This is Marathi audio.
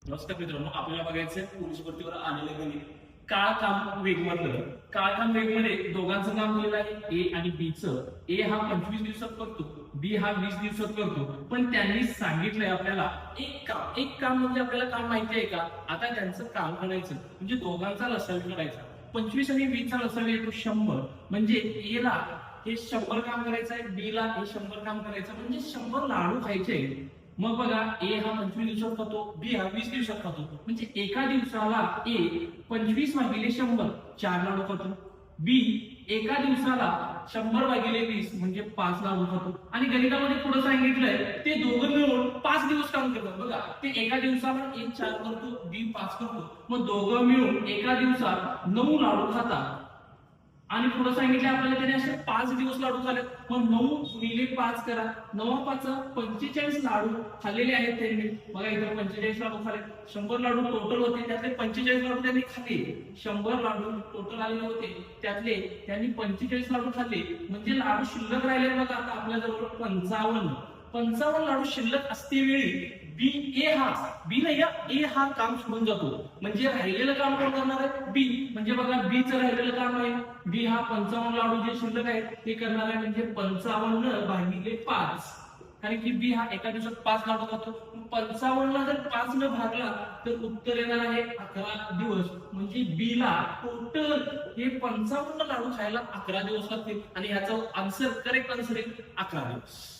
नमस्कार मित्रांनो, आपल्याला बघायचंय पोलीस भरतीवर आलेलं गणित काळ काम वेग मधलं. काळ काम वेग मध्ये दोघांचं काम दिलेलं आहे ए आणि बी चं. ए हा 25 दिवसात करतो, बी हा 20 दिवसात करतो. पण त्यांनी सांगितलंय आपल्याला एक काम म्हणजे आपल्याला काम माहिती आहे का? आता त्यांचं काम करायचं म्हणजे दोघांचा लसावी करायचा. 25 आणि 20 चा लसावी येतो 100. म्हणजे ए ला हे 100 काम करायचं आहे, बी ला हे 100 काम करायचं म्हणजे 100 लाडू खायचे. मग बघा, ए हा 25 दिवसात खातो, बी हा 20 दिवसात खातो. म्हणजे एका दिवसाला ए 25 भागिले 100 4 लाडू खातो, बी एका दिवसाला 100 भागिले 20 म्हणजे 5 लाडू खातो. आणि गणितामध्ये पुढे सांगितलंय ते दोघं मिळून 5 दिवस काम करतात. बघा, ते एका दिवसाला एक 4 करतो, बी 5 करतो. मग दोघं मिळून एका दिवसात 9 लाडू खातात. आणि पुढे सांगितलं आपल्याला त्याने असे 5 दिवस लाडू खाल्ले. मग 9 गुणिले 5 करा, 9 5 45 लाडू खाल्लेले आहेत त्यांनी. बघा, इथं 45 लाडू खाल्ले. 100 लाडू टोटल होते, त्यातले 45 लाडू त्यांनी खाल्ले. 100 लाडू टोटल आलेले होते, त्यातले त्यांनी 45 लाडू खाल्ले. म्हणजे लाडू शिल्लक राहिले बघा आता आपल्या जवळ 55 लाडू शिल्लक असते वेळी बी नाही ए हा काम सोडून जातो. म्हणजे राहिलेलं काम कोण करणार आहे? बी. म्हणजे बघा, बी चं राहिलेलं काम आहे, बी हा 55 लाडू जे शिल्लक आहेत ते करणार आहे. म्हणजे 55 भागिले 5. कारण की बी हा एका दिवसात 5 लाडू खातो. 55 ला जर 5 न भागला तर उत्तर येणार आहे 11 दिवस. म्हणजे बी ला टोटल हे 55 लाडू खायला 11 दिवस लागतील. आणि याचा आन्सर, करेक्ट आन्सर आहे 11 दिवस.